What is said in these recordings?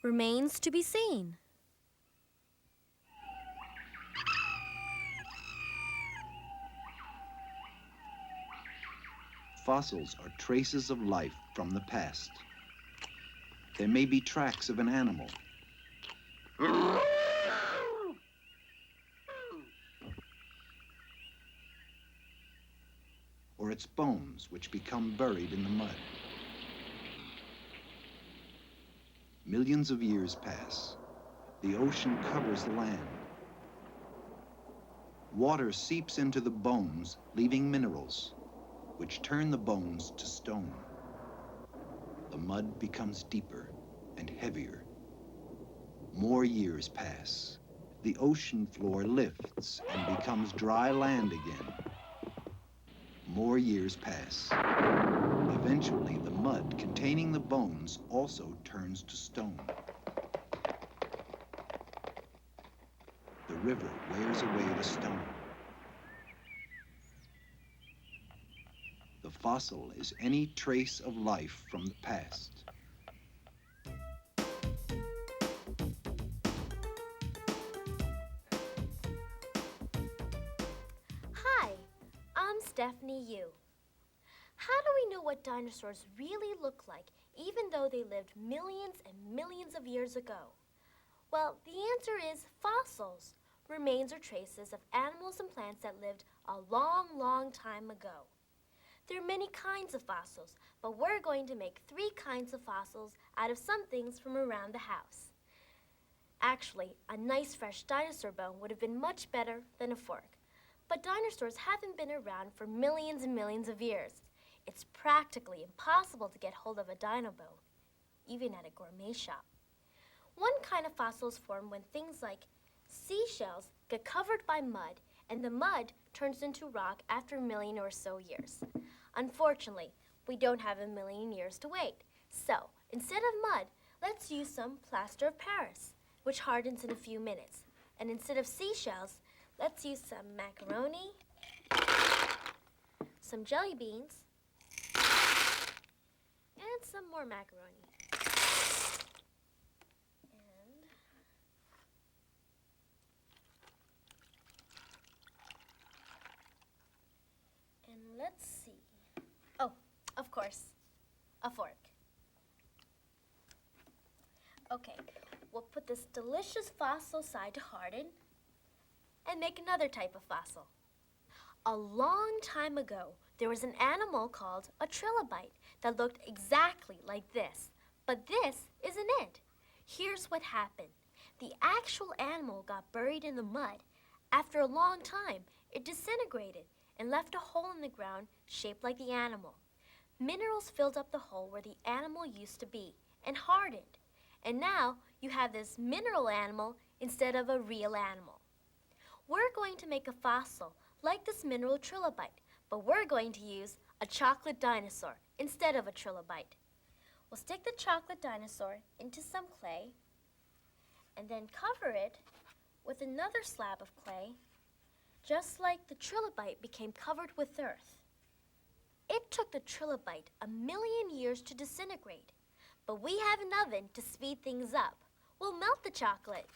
remains to be seen. Fossils are traces of life from the past. There may be tracks of an animal, or its bones which become buried in the mud. Millions of years pass. The ocean covers the land. Water seeps into the bones, leaving minerals, which turn the bones to stone. The mud becomes deeper and heavier. More years pass. The ocean floor lifts and becomes dry land again. More years pass. Eventually, the mud containing the bones also turns to stone. The river wears away the stone. The fossil is any trace of life from the past. Hi, I'm Stephanie Yu. How do we know what dinosaurs really look like, even though they lived millions and millions of years ago? Well, the answer is fossils, remains or traces of animals and plants that lived a long, long time ago. There are many kinds of fossils, but we're going to make 3 kinds of fossils out of some things from around the house. Actually, a nice fresh dinosaur bone would have been much better than a fork. But dinosaurs haven't been around for millions and millions of years. It's practically impossible to get hold of a dino bone, even at a gourmet shop. One kind of fossils form when things like seashells get covered by mud, and the mud turns into rock after a million or so years. Unfortunately, we don't have a million years to wait. So, instead of mud, let's use some plaster of Paris, which hardens in a few minutes. And instead of seashells, let's use some macaroni, some jelly beans, and some more macaroni. And let's see. Oh, of course, a fork. Okay, we'll put this delicious fossil aside to harden and make another type of fossil. A long time ago, there was an animal called a trilobite that looked exactly like this. But this isn't it. Here's what happened. The actual animal got buried in the mud. After a long time, it disintegrated and left a hole in the ground shaped like the animal. Minerals filled up the hole where the animal used to be and hardened. And now you have this mineral animal instead of a real animal. We're going to make a fossil like this mineral trilobite, but we're going to use a chocolate dinosaur instead of a trilobite. We'll stick the chocolate dinosaur into some clay and then cover it with another slab of clay, just like the trilobite became covered with earth. It took the trilobite a million years to disintegrate, but we have an oven to speed things up. We'll melt the chocolate.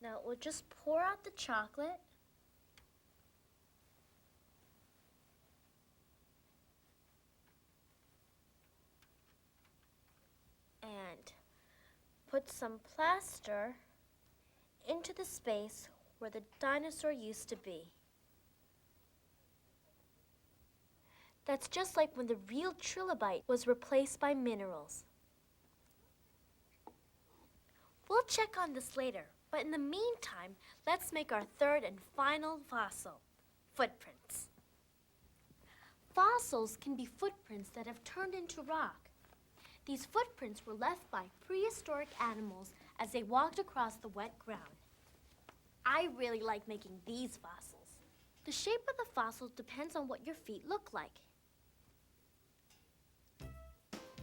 Now we'll just pour out the chocolate. And put some plaster into the space where the dinosaur used to be. That's just like when the real trilobite was replaced by minerals. We'll check on this later, but in the meantime, let's make our third and final fossil, footprints. Fossils can be footprints that have turned into rock. These footprints were left by prehistoric animals as they walked across the wet ground. I really like making these fossils. The shape of the fossil depends on what your feet look like.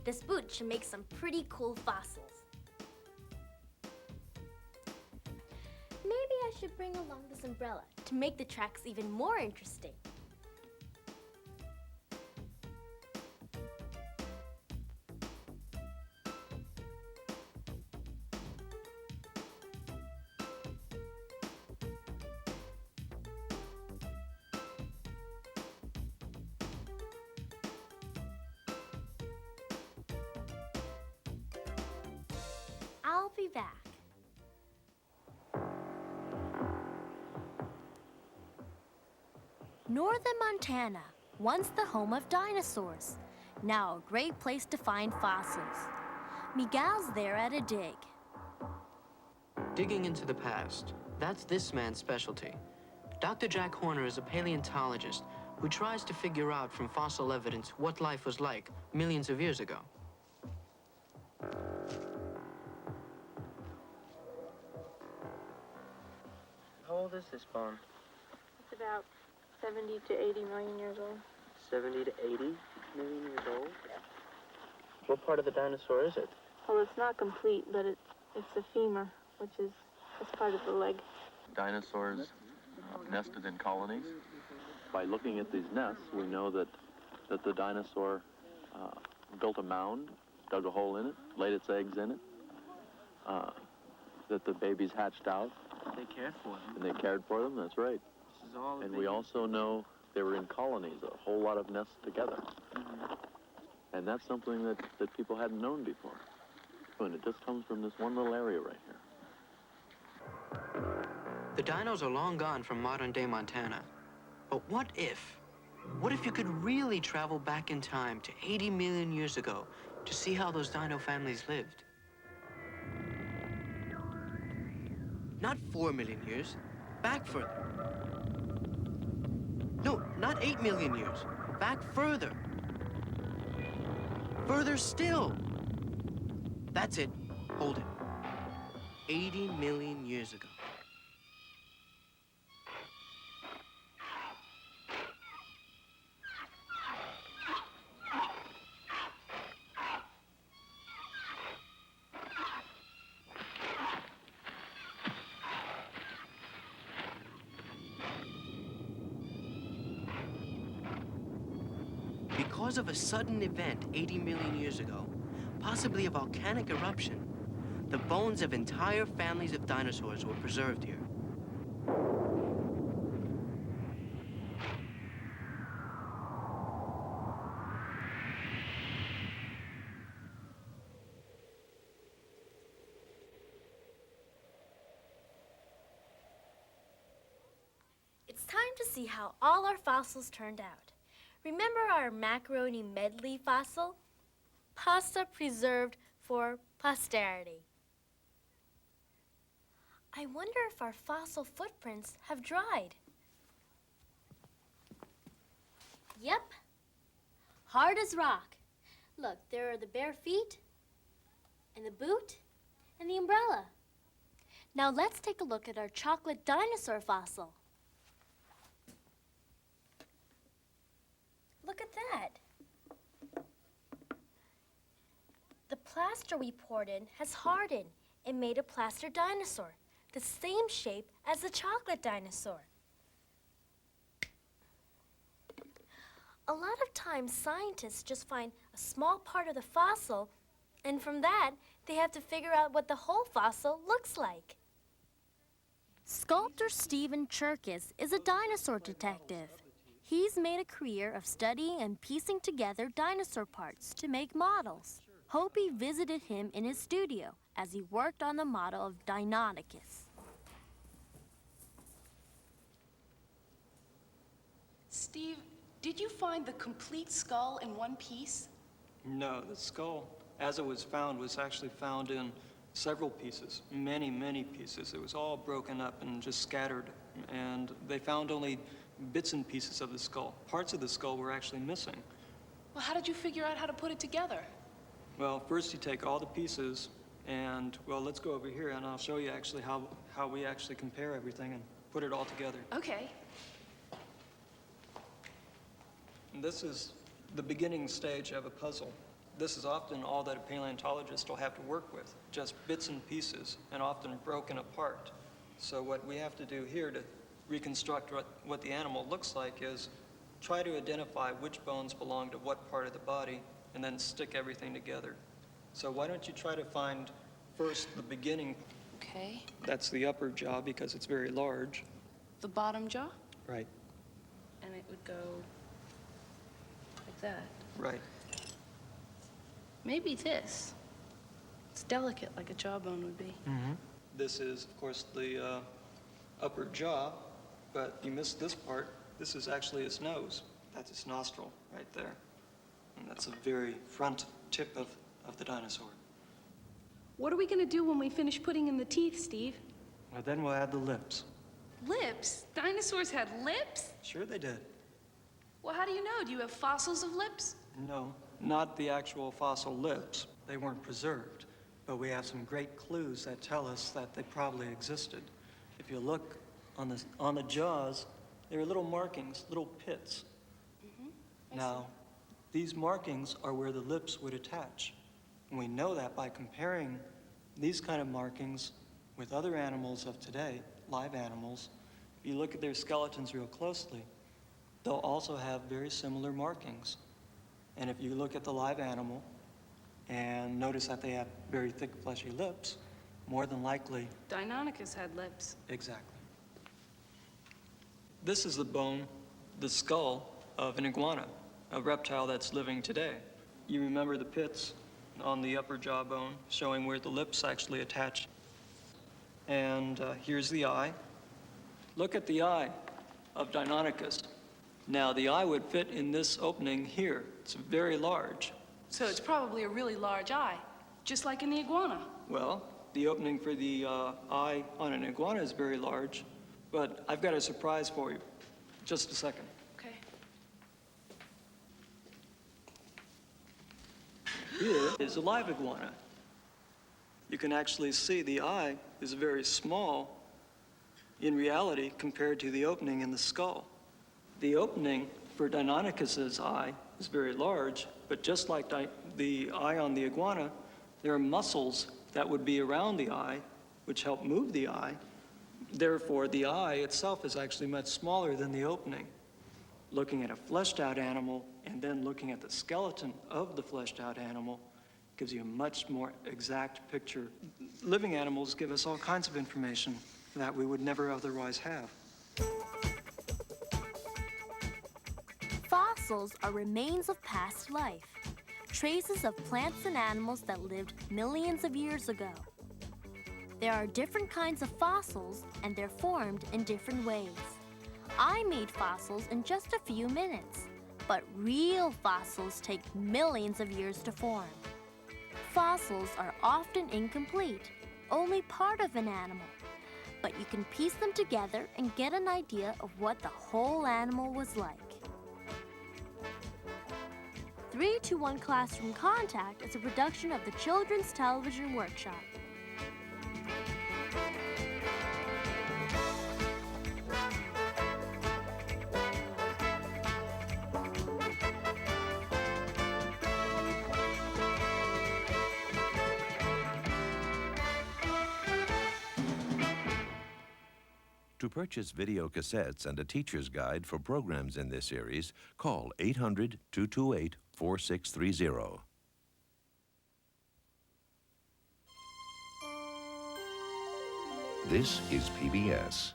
This boot should make some pretty cool fossils. Maybe I should bring along this umbrella to make the tracks even more interesting. I'll be back. Northern Montana, once the home of dinosaurs. Now a great place to find fossils. Miguel's there at a dig. Digging into the past, that's this man's specialty. Dr. Jack Horner is a paleontologist who tries to figure out from fossil evidence what life was like millions of years ago. How old is this bone? It's about 70 to 80 million years old. 70 to 80 million years old? Yeah. What part of the dinosaur is it? Well, it's not complete, but it's the femur, which is part of the leg. Dinosaurs nested in colonies. By looking at these nests, we know that the dinosaur built a mound, dug a hole in it, laid its eggs in it, that the babies hatched out. They cared for them. And they cared for them, that's right. This is all And we also know they were in colonies, a whole lot of nests together. Mm-hmm. And that's something that people hadn't known before. And it just comes from this one little area right here. The dinos are long gone from modern-day Montana. But what if you could really travel back in time to 80 million years ago to see how those dino families lived? Not 4 million years, back further. No, not 8 million years, back further. Further still. That's it, hold it. 80 million years ago. Because of a sudden event 80 million years ago, possibly a volcanic eruption, the bones of entire families of dinosaurs were preserved here. It's time to see how all our fossils turned out. Remember our macaroni medley fossil? Pasta preserved for posterity. I wonder if our fossil footprints have dried. Yep, hard as rock. Look, there are the bare feet, and the boot, and the umbrella. Now let's take a look at our chocolate dinosaur fossil. Look at that. The plaster we poured in has hardened and made a plaster dinosaur, the same shape as the chocolate dinosaur. A lot of times scientists just find a small part of the fossil, and from that, they have to figure out what the whole fossil looks like. Sculptor Stephen Cherkis is a dinosaur detective. He's made a career of studying and piecing together dinosaur parts to make models. Hopi visited him in his studio as he worked on the model of Deinonychus. Steve, did you find the complete skull in one piece? No, the skull, as it was actually found in several pieces, many, many pieces. It was all broken up and just scattered, and they found only bits and pieces of the skull. Parts of the skull were actually missing. Well, how did you figure out how to put it together? Well, first you take all the pieces, and, well, let's go over here, and I'll show you actually how we actually compare everything and put it all together. Okay. And this is the beginning stage of a puzzle. This is often all that a paleontologist will have to work with, just bits and pieces, and often broken apart. So what we have to do here to reconstruct what the animal looks like is try to identify which bones belong to what part of the body, and then stick everything together. So why don't you try to find first the beginning. Okay. That's the upper jaw because it's very large. The bottom jaw? Right. And it would go like that. Right. Maybe this. It's delicate, like a jawbone would be. Mm-hmm. This is, of course, the upper jaw, but you missed this part. This is actually his nose. That's his nostril right there. And that's the very front tip of the dinosaur. What are we gonna do when we finish putting in the teeth, Steve? Well, then we'll add the lips. Lips? Dinosaurs had lips? Sure they did. Well, how do you know? Do you have fossils of lips? No, not the actual fossil lips. They weren't preserved, but we have some great clues that tell us that they probably existed. If you look on the jaws, there are little markings, little pits. Mm-hmm. Now, these markings are where the lips would attach. And we know that by comparing these kind of markings with other animals of today, live animals. If you look at their skeletons real closely, they'll also have very similar markings. And if you look at the live animal and notice that they have very thick, fleshy lips, more than likely... Deinonychus had lips. Exactly. This is the bone, the skull of an iguana, a reptile that's living today. You remember the pits on the upper jawbone showing where the lips actually attach. And here's the eye. Look at the eye of Deinonychus. Now, the eye would fit in this opening here. It's very large. So it's probably a really large eye, just like in the iguana. Well, the opening for the eye on an iguana is very large, but I've got a surprise for you. Just a second. Okay. Here is a live iguana. You can actually see the eye is very small in reality compared to the opening in the skull. The opening for Deinonychus's eye is very large, but just like the eye on the iguana, there are muscles that would be around the eye, which help move the eye. Therefore, the eye itself is actually much smaller than the opening. Looking at a fleshed-out animal and then looking at the skeleton of the fleshed-out animal gives you a much more exact picture. Living animals give us all kinds of information that we would never otherwise have. Fossils are remains of past life, traces of plants and animals that lived millions of years ago. There are different kinds of fossils, and they're formed in different ways. I made fossils in just a few minutes, but real fossils take millions of years to form. Fossils are often incomplete, only part of an animal, but you can piece them together and get an idea of what the whole animal was like. 3-to-1 Classroom Contact is a production of the Children's Television Workshop. To purchase video cassettes and a teacher's guide for programs in this series, call 800-228-4630. This is PBS.